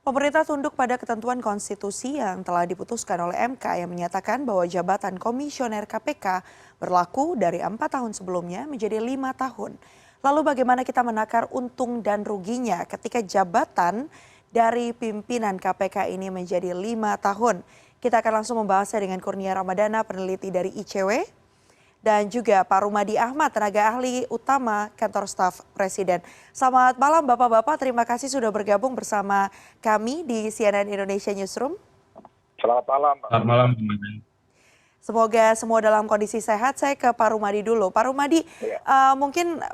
Pemerintah tunduk pada ketentuan konstitusi yang telah diputuskan oleh MK yang menyatakan bahwa jabatan komisioner KPK berlaku dari 4 tahun sebelumnya menjadi 5 tahun. Lalu bagaimana kita menakar untung dan ruginya ketika jabatan dari pimpinan KPK ini menjadi 5 tahun? Kita akan langsung membahasnya dengan Kurnia Ramadana, peneliti dari ICW, dan juga Pak Rumadi Ahmad, tenaga ahli utama kantor staf Presiden. Selamat malam Bapak-Bapak, terima kasih sudah bergabung bersama kami di CNN Indonesia Newsroom. Selamat malam. Selamat malam, teman-teman. Semoga semua dalam kondisi sehat. Saya ke Pak Rumadi dulu. Pak Rumadi, Ya. mungkin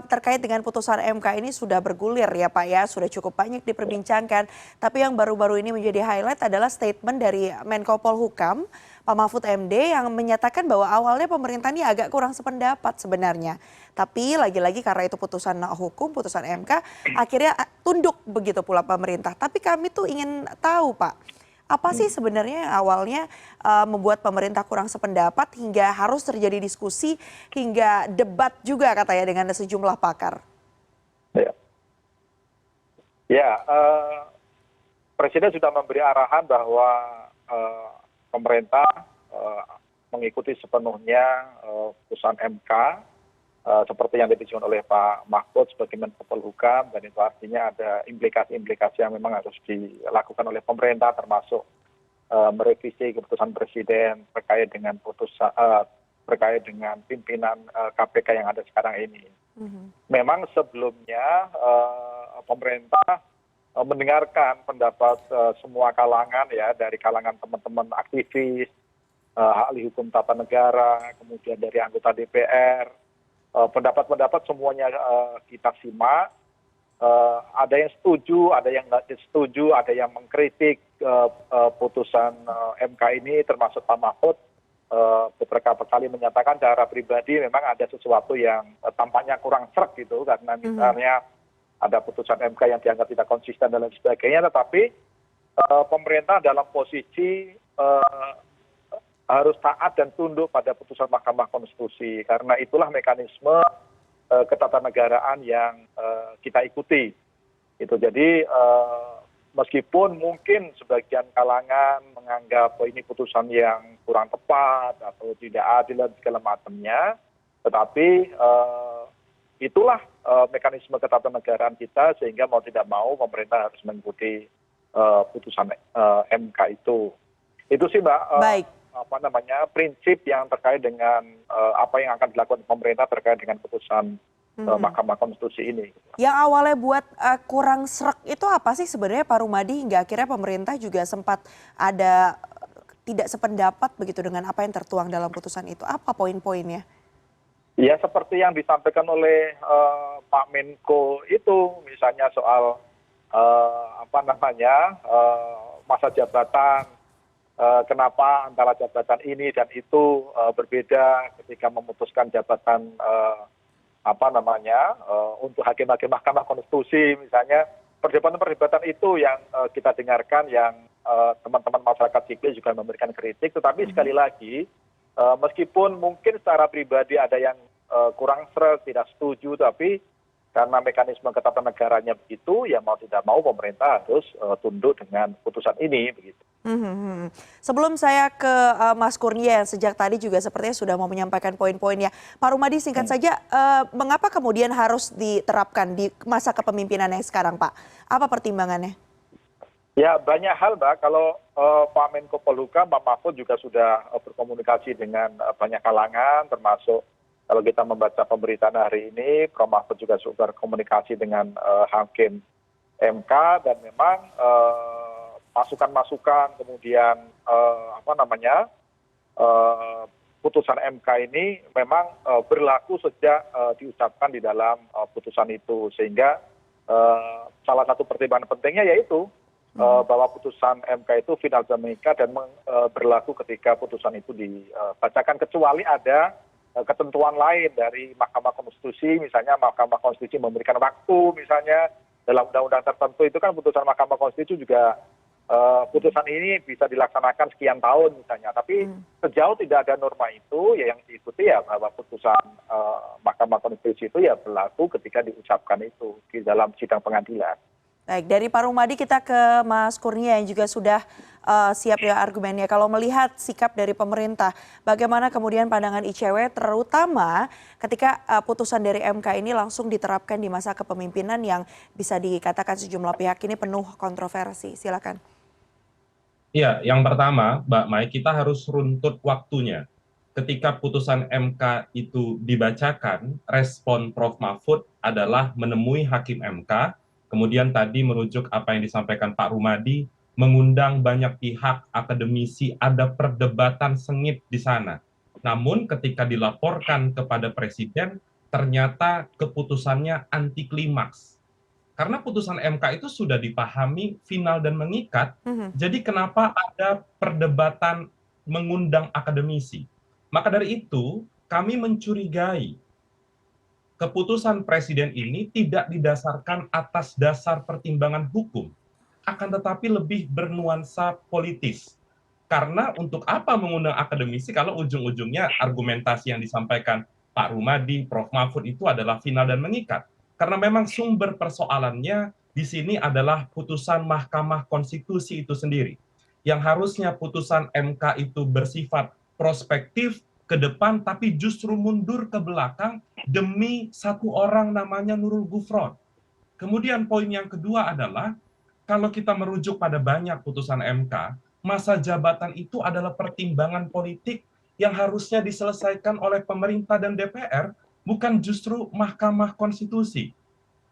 terkait dengan putusan MK ini sudah bergulir ya Pak ya, sudah cukup banyak diperbincangkan. Tapi yang baru-baru ini menjadi highlight adalah statement dari Menko Polhukam, Pak Mahfud MD, yang menyatakan bahwa awalnya pemerintah ini agak kurang sependapat sebenarnya. Tapi lagi-lagi karena itu putusan hukum, putusan MK, akhirnya tunduk begitu pula pemerintah. Tapi kami tuh ingin tahu Pak, apa sih sebenarnya yang awalnya membuat pemerintah kurang sependapat hingga harus terjadi diskusi hingga debat juga katanya dengan sejumlah pakar? Ya, Presiden sudah memberi arahan bahwa pemerintah mengikuti sepenuhnya putusan MK seperti yang ditunjukkan oleh Pak Mahfud sebagai Menko Polhukam, dan itu artinya ada implikasi-implikasi yang memang harus dilakukan oleh pemerintah, termasuk merevisi keputusan Presiden terkait dengan terkait dengan pimpinan KPK yang ada sekarang ini. Memang sebelumnya pemerintah mendengarkan pendapat semua kalangan ya, dari kalangan teman-teman aktivis, ahli hukum tata negara, kemudian dari anggota DPR. Pendapat-pendapat semuanya kita simak. Ada yang setuju, ada yang nggak setuju, ada yang mengkritik putusan MK ini, termasuk Pak Mahfud beberapa kali menyatakan secara pribadi memang ada sesuatu yang tampaknya kurang sreg gitu, karena misalnya ada putusan MK yang dianggap tidak konsisten dan lain sebagainya, tetapi pemerintah dalam posisi harus taat dan tunduk pada putusan Mahkamah Konstitusi, karena itulah mekanisme ketatanegaraan yang kita ikuti. Jadi meskipun mungkin sebagian kalangan menganggap ini putusan yang kurang tepat atau tidak adil dan segala macamnya, tetapi itulah mekanisme ketatanegaraan kita, sehingga mau tidak mau pemerintah harus mengikuti putusan MK itu. Itu sih Mbak. Baik. Prinsip yang terkait dengan apa yang akan dilakukan pemerintah terkait dengan putusan Mahkamah Konstitusi ini. Yang awalnya buat kurang sreg itu apa sih sebenarnya Pak Rumadi, hingga akhirnya pemerintah juga sempat ada tidak sependapat begitu dengan apa yang tertuang dalam putusan itu? Apa poin-poinnya? Ya, seperti yang disampaikan oleh Pak Menko itu, misalnya soal masa jabatan. Kenapa antara jabatan ini dan itu berbeda ketika memutuskan jabatan untuk hakim-hakim Mahkamah Konstitusi, misalnya perdebatan-perdebatan itu yang kita dengarkan, yang teman-teman masyarakat sipil juga memberikan kritik. Tetapi sekali lagi, meskipun mungkin secara pribadi ada yang kurang sreg, tidak setuju, tapi karena mekanisme ketatanegaranya begitu, ya mau tidak mau pemerintah harus tunduk dengan putusan ini begitu. Sebelum saya ke Mas Kurnia yang sejak tadi juga sepertinya sudah mau menyampaikan poin-poinnya, Pak Rumadi singkat saja, mengapa kemudian harus diterapkan di masa kepemimpinan yang sekarang Pak? Apa pertimbangannya? Ya, banyak hal Mbak. Kalau Pak Menko Polhukam, Pak Mahfud juga sudah berkomunikasi dengan banyak kalangan, termasuk kalau kita membaca pemberitaan hari ini, Pak Mahfud juga sudah berkomunikasi dengan hakim MK, dan memang masukan-masukan, kemudian putusan MK ini memang berlaku sejak diucapkan di dalam putusan itu, sehingga salah satu pertimbangan pentingnya yaitu bahwa putusan MK itu final dan mengikat dan berlaku ketika putusan itu dibacakan, kecuali ada ketentuan lain dari Mahkamah Konstitusi, misalnya Mahkamah Konstitusi memberikan waktu, misalnya dalam undang-undang tertentu itu kan putusan Mahkamah Konstitusi juga putusan ini bisa dilaksanakan sekian tahun misalnya, tapi sejauh tidak ada norma itu, ya yang diikuti ya bahwa putusan Mahkamah Konstitusi itu ya berlaku ketika diucapkan itu di dalam sidang pengadilan. Baik, dari Pak Rumadi kita ke Mas Kurnia yang juga sudah siap ya argumennya. Kalau melihat sikap dari pemerintah, bagaimana kemudian pandangan ICW terutama ketika putusan dari MK ini langsung diterapkan di masa kepemimpinan yang bisa dikatakan sejumlah pihak ini penuh kontroversi. Silakan. Iya, yang pertama, Mbak Mai, kita harus runtut waktunya. Ketika putusan MK itu dibacakan, respon Prof. Mahfud adalah menemui Hakim MK, kemudian tadi merujuk apa yang disampaikan Pak Rumadi, mengundang banyak pihak akademisi, ada perdebatan sengit di sana. Namun ketika dilaporkan kepada Presiden, ternyata keputusannya anti klimaks. Karena putusan MK itu sudah dipahami final dan mengikat, Mhm. jadi kenapa ada perdebatan mengundang akademisi? Maka dari itu, kami mencurigai keputusan presiden ini tidak didasarkan atas dasar pertimbangan hukum, akan tetapi lebih bernuansa politis. Karena untuk apa mengundang akademisi kalau ujung-ujungnya argumentasi yang disampaikan Pak Rumadi, Prof. Mahfud itu adalah final dan mengikat. Karena memang sumber persoalannya di sini adalah putusan Mahkamah Konstitusi itu sendiri. Yang harusnya putusan MK itu bersifat prospektif ke depan, tapi justru mundur ke belakang demi satu orang namanya Nurul Gufron. Kemudian poin yang kedua adalah kalau kita merujuk pada banyak putusan MK, masa jabatan itu adalah pertimbangan politik yang harusnya diselesaikan oleh pemerintah dan DPR, bukan justru Mahkamah Konstitusi.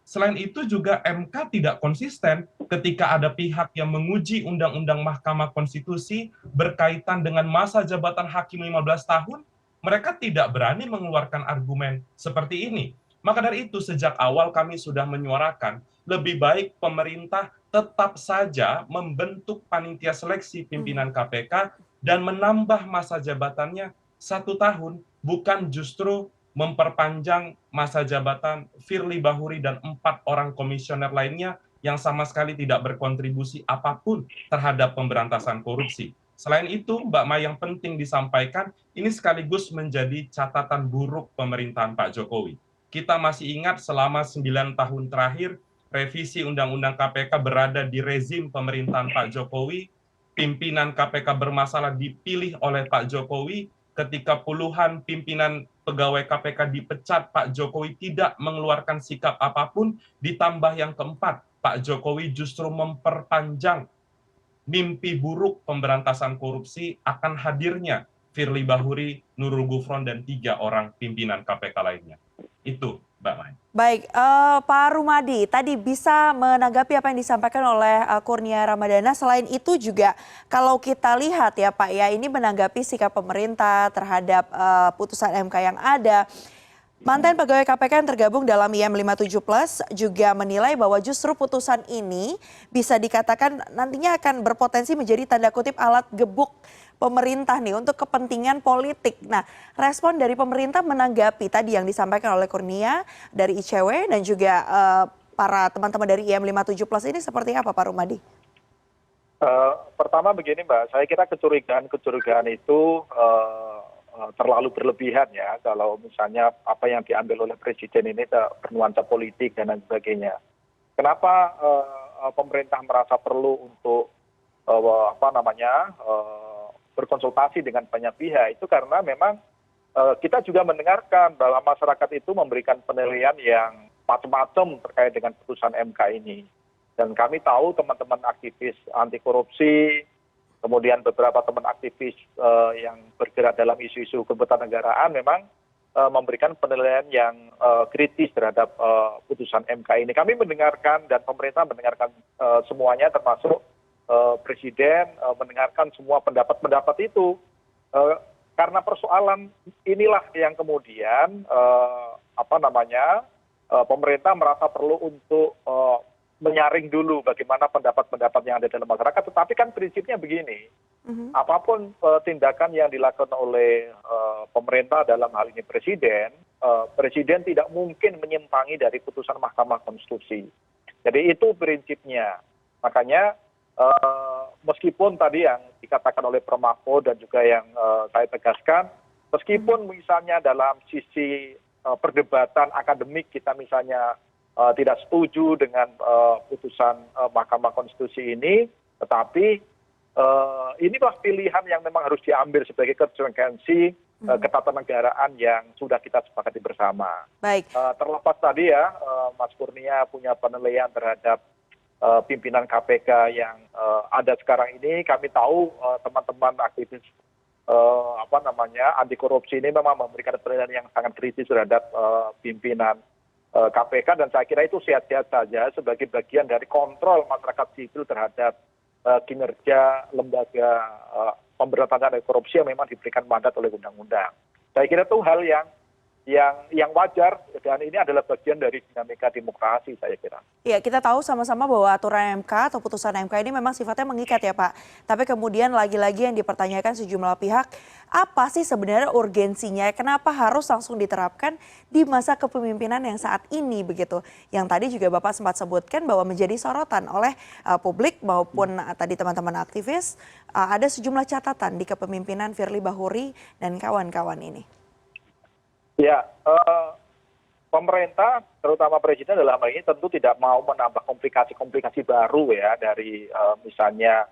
Selain itu juga MK tidak konsisten ketika ada pihak yang menguji Undang-Undang Mahkamah Konstitusi berkaitan dengan masa jabatan hakim 15 tahun, mereka tidak berani mengeluarkan argumen seperti ini. Maka dari itu sejak awal kami sudah menyuarakan lebih baik pemerintah tetap saja membentuk panitia seleksi pimpinan KPK dan menambah masa jabatannya 1 tahun, bukan justru memperpanjang masa jabatan Firly Bahuri dan 4 orang komisioner lainnya yang sama sekali tidak berkontribusi apapun terhadap pemberantasan korupsi. Selain itu, Mbak Mai, yang penting disampaikan, ini sekaligus menjadi catatan buruk pemerintahan Pak Jokowi. Kita masih ingat selama 9 tahun terakhir, revisi Undang-Undang KPK berada di rezim pemerintahan Pak Jokowi, pimpinan KPK bermasalah dipilih oleh Pak Jokowi, ketika puluhan pimpinan pegawai KPK dipecat, Pak Jokowi tidak mengeluarkan sikap apapun, ditambah yang keempat, Pak Jokowi justru memperpanjang mimpi buruk pemberantasan korupsi akan hadirnya Firly Bahuri, Nurul Gufron, dan 3 orang pimpinan KPK lainnya. Itu, Mbak Mai. Baik, Pak Rumadi, tadi bisa menanggapi apa yang disampaikan oleh Kurnia Ramadana. Selain itu juga kalau kita lihat ya Pak ya, ini menanggapi sikap pemerintah terhadap putusan MK yang ada. Mantan pegawai KPK yang tergabung dalam IM 57 Plus juga menilai bahwa justru putusan ini bisa dikatakan nantinya akan berpotensi menjadi tanda kutip alat gebuk pemerintah nih untuk kepentingan politik. Nah, respon dari pemerintah menanggapi tadi yang disampaikan oleh Kurnia dari ICW dan juga para teman-teman dari IM 57 Plus ini seperti apa Pak Rumadi? Pertama begini Mbak, saya kira kecurigaan itu terlalu berlebihan ya kalau misalnya apa yang diambil oleh presiden ini bernuansa politik dan lain sebagainya. Kenapa pemerintah merasa perlu untuk berkonsultasi dengan banyak pihak? Itu karena memang kita juga mendengarkan bahwa masyarakat itu memberikan penilaian yang macam-macam terkait dengan putusan MK ini. Dan kami tahu teman-teman aktivis anti korupsi, kemudian beberapa teman aktivis yang bergerak dalam isu-isu kebernegaraan memang memberikan penilaian yang kritis terhadap putusan MK ini. Kami mendengarkan dan pemerintah mendengarkan semuanya termasuk presiden mendengarkan semua pendapat-pendapat itu. Karena persoalan inilah yang kemudian pemerintah merasa perlu untuk menyaring dulu bagaimana pendapat-pendapat yang ada dalam masyarakat. Tetapi kan prinsipnya begini, apapun tindakan yang dilakukan oleh pemerintah dalam hal ini presiden, presiden tidak mungkin menyimpangi dari putusan Mahkamah Konstitusi. Jadi itu prinsipnya. Makanya meskipun tadi yang dikatakan oleh Prof. Mahfud dan juga yang saya tegaskan, meskipun misalnya dalam sisi perdebatan akademik kita misalnya tidak setuju dengan putusan Mahkamah Konstitusi ini, tetapi inilah pilihan yang memang harus diambil sebagai konsekuensi ketatanegaraan yang sudah kita sepakati bersama. Baik. Terlepas tadi ya, Mas Kurnia punya penilaian terhadap pimpinan KPK yang ada sekarang ini, kami tahu teman-teman aktivis anti korupsi ini memang memberikan penilaian yang sangat kritis terhadap pimpinan KPK, dan saya kira itu sehat-sehat saja sebagai bagian dari kontrol masyarakat sipil terhadap kinerja lembaga pemberantasan anti korupsi yang memang diberikan mandat oleh undang-undang. Saya kira itu hal yang wajar, dan ini adalah bagian dari dinamika demokrasi, saya kira. Ya, kita tahu sama-sama bahwa aturan MK atau putusan MK ini memang sifatnya mengikat ya Pak. Tapi kemudian lagi-lagi yang dipertanyakan sejumlah pihak, apa sih sebenarnya urgensinya? Kenapa harus langsung diterapkan di masa kepemimpinan yang saat ini begitu? Yang tadi juga Bapak sempat sebutkan bahwa menjadi sorotan oleh publik maupun tadi teman-teman aktivis, ada sejumlah catatan di kepemimpinan Firly Bahuri dan kawan-kawan ini. Ya, pemerintah, terutama presiden dalam hal ini tentu tidak mau menambah komplikasi-komplikasi baru ya dari misalnya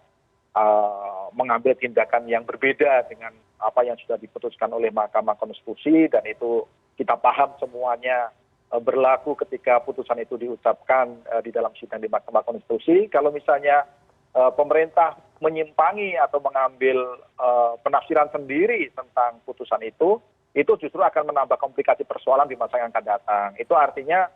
mengambil tindakan yang berbeda dengan apa yang sudah diputuskan oleh Mahkamah Konstitusi, dan itu kita paham semuanya berlaku ketika putusan itu diucapkan di dalam sidang di Mahkamah Konstitusi. Kalau misalnya pemerintah menyimpangi atau mengambil penafsiran sendiri tentang putusan itu justru akan menambah komplikasi persoalan di masa yang akan datang. Itu artinya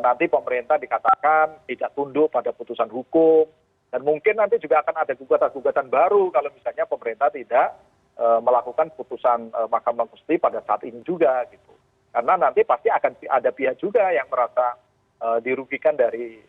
nanti pemerintah dikatakan tidak tunduk pada putusan hukum, dan mungkin nanti juga akan ada gugatan-gugatan baru kalau misalnya pemerintah tidak melakukan putusan Mahkamah Konstitusi pada saat ini juga gitu. Karena nanti pasti akan ada pihak juga yang merasa dirugikan dari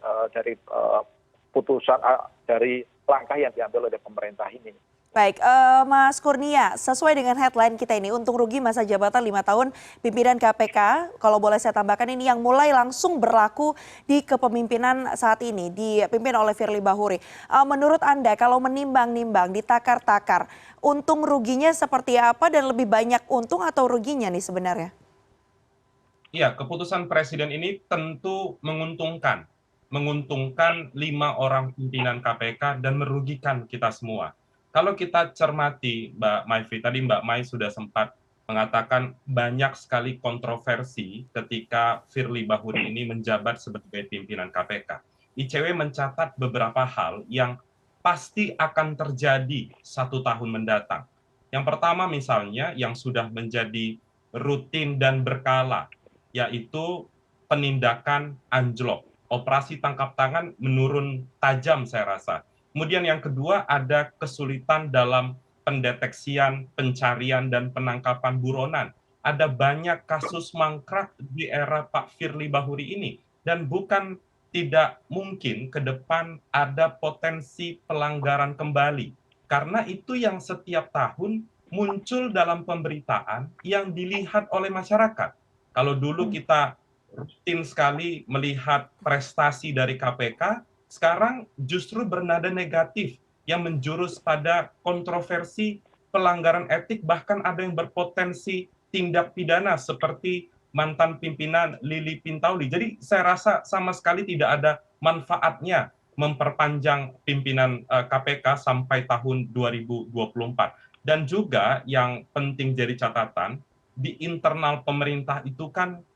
putusan dari langkah yang diambil oleh pemerintah ini. Baik, Mas Kurnia, sesuai dengan headline kita ini, untung rugi masa jabatan 5 tahun pimpinan KPK, kalau boleh saya tambahkan ini yang mulai langsung berlaku di kepemimpinan saat ini, dipimpin oleh Firly Bahuri. Menurut Anda, kalau menimbang-nimbang, ditakar-takar, untung ruginya seperti apa dan lebih banyak untung atau ruginya nih sebenarnya? Iya, keputusan Presiden ini tentu menguntungkan 5 orang pimpinan KPK dan merugikan kita semua. Kalau kita cermati, Mbak Maifri, tadi Mbak Mai sudah sempat mengatakan banyak sekali kontroversi ketika Firly Bahuri ini menjabat sebagai pimpinan KPK. ICW mencatat beberapa hal yang pasti akan terjadi 1 tahun mendatang. Yang pertama misalnya yang sudah menjadi rutin dan berkala, yaitu penindakan anjlok. Operasi tangkap tangan menurun tajam saya rasa. Kemudian yang kedua ada kesulitan dalam pendeteksian, pencarian, dan penangkapan buronan. Ada banyak kasus mangkrak di era Pak Firly Bahuri ini. Dan bukan tidak mungkin ke depan ada potensi pelanggaran kembali. Karena itu yang setiap tahun muncul dalam pemberitaan yang dilihat oleh masyarakat. Kalau dulu kita rutin sekali melihat prestasi dari KPK, sekarang justru bernada negatif yang menjurus pada kontroversi pelanggaran etik, bahkan ada yang berpotensi tindak pidana seperti mantan pimpinan Lili Pintauli. Jadi saya rasa sama sekali tidak ada manfaatnya memperpanjang pimpinan KPK sampai tahun 2024. Dan juga yang penting jadi catatan, di internal pemerintah itu kan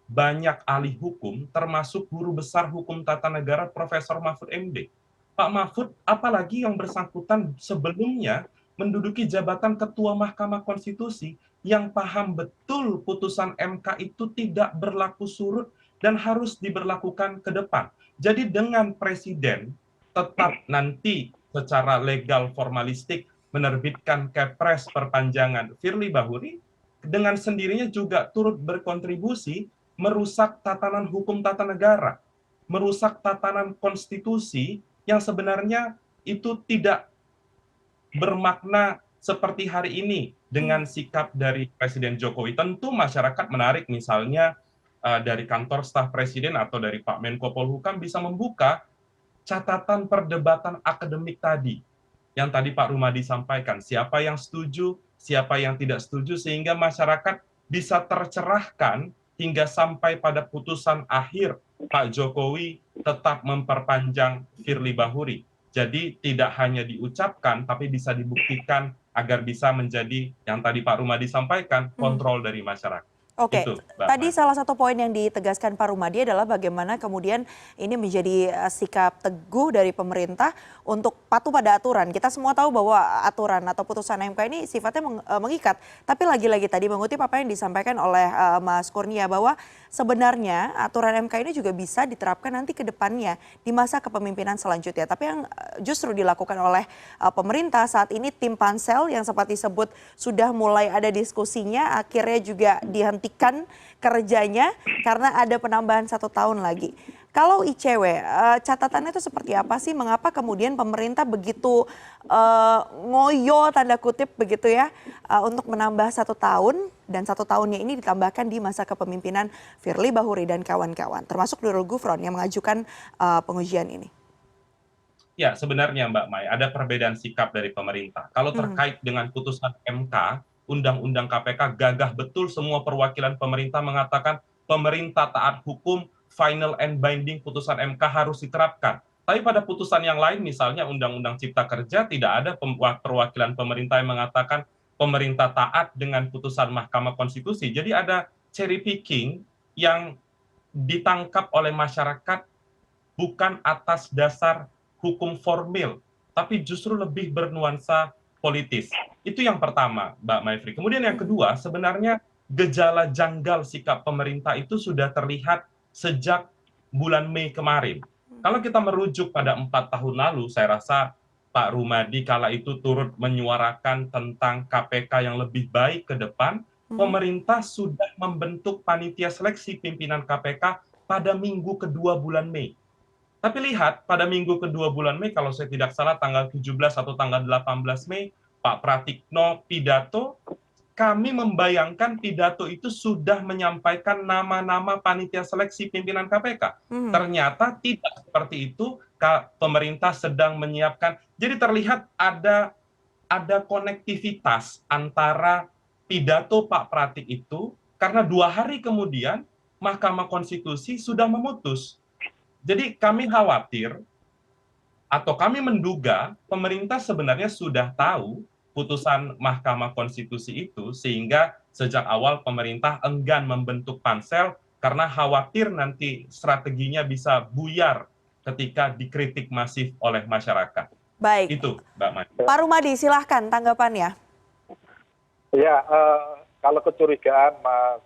banyak ahli hukum, termasuk guru besar hukum tata negara Profesor Mahfud MD. Pak Mahfud, apalagi yang bersangkutan sebelumnya menduduki jabatan Ketua Mahkamah Konstitusi yang paham betul putusan MK itu tidak berlaku surut dan harus diberlakukan ke depan. Jadi dengan Presiden tetap nanti secara legal formalistik menerbitkan Kepres perpanjangan Firly Bahuri, dengan sendirinya juga turut berkontribusi merusak tatanan hukum tata negara, merusak tatanan konstitusi yang sebenarnya itu tidak bermakna seperti hari ini dengan sikap dari Presiden Jokowi. Tentu masyarakat menarik misalnya dari kantor staf Presiden atau dari Pak Menko Polhukam bisa membuka catatan perdebatan akademik tadi, yang tadi Pak Rumadi sampaikan, siapa yang setuju, siapa yang tidak setuju, sehingga masyarakat bisa tercerahkan hingga sampai pada putusan akhir Pak Jokowi tetap memperpanjang Firly Bahuri. Jadi tidak hanya diucapkan, tapi bisa dibuktikan agar bisa menjadi yang tadi Pak Rumadi sampaikan, Hmm. kontrol dari masyarakat. Oke, Itu, Mbak tadi Mai. salah satu poin yang ditegaskan Pak Rumadi adalah bagaimana kemudian ini menjadi sikap teguh dari pemerintah untuk patuh pada aturan. Kita semua tahu bahwa aturan atau putusan MK ini sifatnya mengikat. Tapi lagi-lagi tadi mengutip apa yang disampaikan oleh Mas Kurnia bahwa sebenarnya aturan MK ini juga bisa diterapkan nanti ke depannya di masa kepemimpinan selanjutnya. Tapi yang justru dilakukan oleh pemerintah saat ini tim pansel yang sempat disebut sudah mulai ada diskusinya akhirnya juga dihentikan kerjanya karena ada penambahan 1 tahun lagi. Kalau ICW, catatannya itu seperti apa sih? Mengapa kemudian pemerintah begitu ngoyo tanda kutip begitu ya untuk menambah 1 tahun dan 1 tahunnya ini ditambahkan di masa kepemimpinan Firly Bahuri dan kawan-kawan, termasuk Nurul Gufron yang mengajukan pengujian ini. Ya, sebenarnya Mbak Mai, ada perbedaan sikap dari pemerintah. Kalau Hmm. terkait dengan putusan MK, Undang-Undang KPK gagah betul semua perwakilan pemerintah mengatakan pemerintah taat hukum, final and binding putusan MK harus diterapkan. Tapi pada putusan yang lain, misalnya Undang-Undang Cipta Kerja, tidak ada perwakilan pemerintah yang mengatakan pemerintah taat dengan putusan Mahkamah Konstitusi. Jadi ada cherry picking yang ditangkap oleh masyarakat bukan atas dasar hukum formil, tapi justru lebih bernuansa politis. Itu yang pertama, Mbak Maifri. Kemudian yang kedua, sebenarnya gejala janggal sikap pemerintah itu sudah terlihat sejak bulan Mei kemarin. Kalau kita merujuk pada 4 tahun lalu, saya rasa Pak Rumadi kala itu turut menyuarakan tentang KPK yang lebih baik ke depan. Hmm. Pemerintah sudah membentuk panitia seleksi pimpinan KPK pada minggu kedua bulan Mei. Tapi lihat pada minggu kedua bulan Mei, kalau saya tidak salah tanggal 17 atau tanggal 18 Mei, Pak Pratikno pidato, kami membayangkan pidato itu sudah menyampaikan nama-nama panitia seleksi pimpinan KPK. Hmm. Ternyata tidak seperti itu, pemerintah sedang menyiapkan. Jadi terlihat ada konektivitas antara pidato Pak Pratik itu, karena 2 hari kemudian Mahkamah Konstitusi sudah memutus. Jadi kami khawatir atau kami menduga pemerintah sebenarnya sudah tahu putusan Mahkamah Konstitusi itu sehingga sejak awal pemerintah enggan membentuk pansel karena khawatir nanti strateginya bisa buyar ketika dikritik masif oleh masyarakat. Baik, Itu, Mbak Mai. Pak Rumadi silahkan tanggapannya. Ya, kalau kecurigaan Mas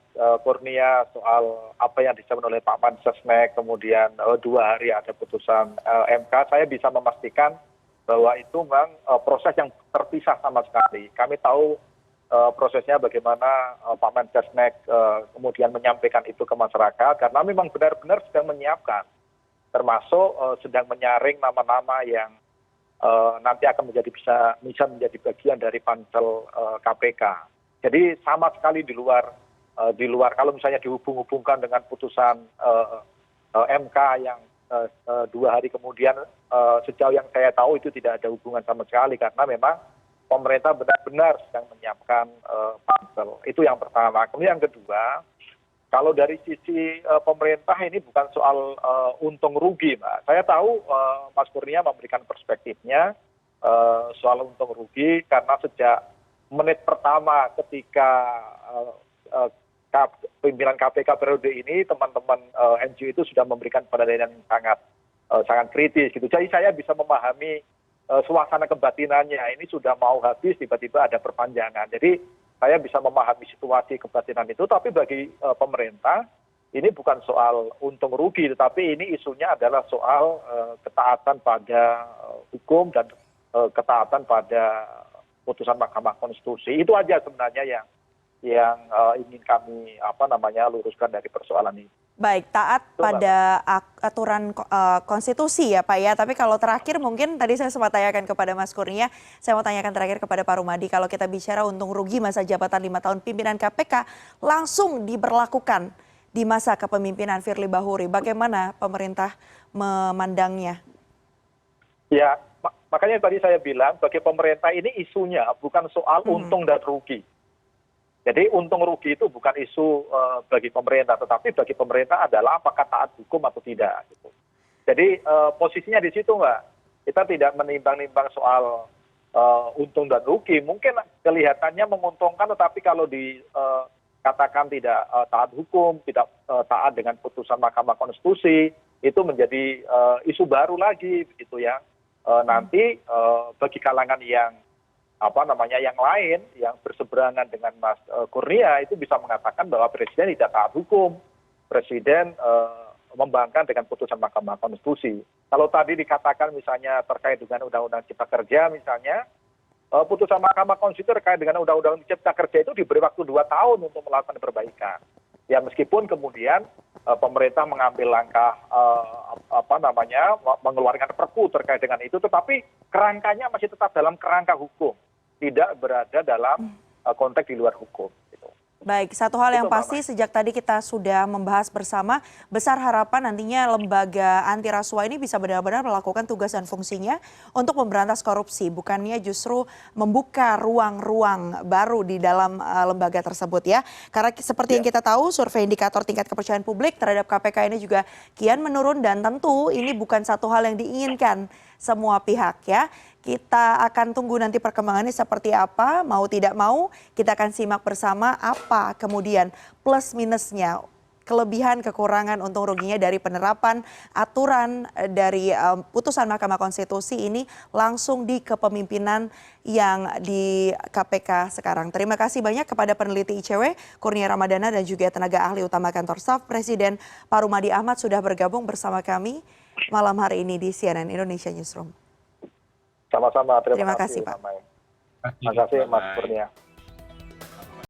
Kurnia soal apa yang disampaikan oleh Pak Mensesnek, kemudian 2 hari ada putusan MK, saya bisa memastikan bahwa itu memang proses yang terpisah sama sekali. Kami tahu prosesnya bagaimana Pak Mensesnek kemudian menyampaikan itu ke masyarakat, karena memang benar-benar sedang menyiapkan, termasuk sedang menyaring nama-nama yang nanti akan bisa menjadi bagian dari pansel KPK. Jadi sama sekali di luar kalau misalnya dihubung-hubungkan dengan putusan MK yang 2 hari kemudian, sejauh yang saya tahu itu tidak ada hubungan sama sekali karena memang pemerintah benar-benar sedang menyiapkan pansel. Itu yang pertama. Kemudian yang kedua, kalau dari sisi pemerintah ini bukan soal untung rugi, Mbak. Saya tahu Mas Kurnia memberikan perspektifnya soal untung rugi karena sejak menit pertama ketika pimpinan KPK periode ini teman-teman NGO itu sudah memberikan penilaian yang sangat kritis gitu. Jadi saya bisa memahami suasana kebatinannya. Ini sudah mau habis tiba-tiba ada perpanjangan. Jadi saya bisa memahami situasi kebatinan itu, tapi bagi pemerintah ini bukan soal untung rugi, tetapi ini isunya adalah soal ketaatan pada hukum dan ketaatan pada putusan Mahkamah Konstitusi. Itu aja sebenarnya yang ingin kami luruskan dari persoalan ini. Baik, taat pada aturan konstitusi ya Pak ya. Tapi kalau terakhir mungkin tadi saya sempat tanyakan kepada Mas Kurnia, saya mau tanyakan terakhir kepada Pak Rumadi. Kalau kita bicara untung rugi masa jabatan 5 tahun pimpinan KPK langsung diberlakukan di masa kepemimpinan Firly Bahuri. Bagaimana pemerintah memandangnya? Ya, makanya tadi saya bilang bagi pemerintah ini isunya bukan soal untung dan rugi. Jadi untung rugi itu bukan isu bagi pemerintah, tetapi bagi pemerintah adalah apakah taat hukum atau tidak. Gitu. Jadi posisinya di situ Mbak. Kita tidak menimbang-nimbang soal untung dan rugi. Mungkin kelihatannya menguntungkan, tetapi kalau dikatakan tidak taat hukum, tidak taat dengan putusan Mahkamah Konstitusi, itu menjadi isu baru lagi, begitu ya. Nanti bagi kalangan yang yang lain yang berseberangan dengan Mas Kurnia itu bisa mengatakan bahwa presiden tidak taat hukum, presiden membangkang dengan putusan Mahkamah Konstitusi. Kalau tadi dikatakan misalnya terkait dengan Undang-Undang Cipta Kerja misalnya, putusan Mahkamah Konstitusi terkait dengan Undang-Undang Cipta Kerja itu diberi waktu 2 tahun untuk melakukan perbaikan. Ya meskipun kemudian pemerintah mengambil langkah mengeluarkan perpu terkait dengan itu, tetapi kerangkanya masih tetap dalam kerangka hukum, tidak berada dalam konteks di luar hukum. Gitu. Baik, satu hal yang Itu, pasti sejak tadi kita sudah membahas bersama, besar harapan nantinya lembaga anti rasuah ini bisa benar-benar melakukan tugas dan fungsinya untuk memberantas korupsi, bukannya justru membuka ruang-ruang baru di dalam lembaga tersebut ya. Karena seperti yang kita tahu, survei indikator tingkat kepercayaan publik terhadap KPK ini juga kian menurun dan tentu ini bukan satu hal yang diinginkan semua pihak ya. Kita akan tunggu nanti perkembangannya seperti apa, mau tidak mau kita akan simak bersama apa kemudian plus minusnya, kelebihan kekurangan untung ruginya dari penerapan aturan dari putusan Mahkamah Konstitusi ini langsung di kepemimpinan yang di KPK sekarang. Terima kasih banyak kepada peneliti ICW Kurnia Ramadana dan juga tenaga ahli utama kantor staf Presiden Pak Rumadi Ahmad sudah bergabung bersama kami malam hari ini di CNN Indonesia Newsroom. Sama-sama, Terima kasih Pak. Terima kasih Mas Kurnia.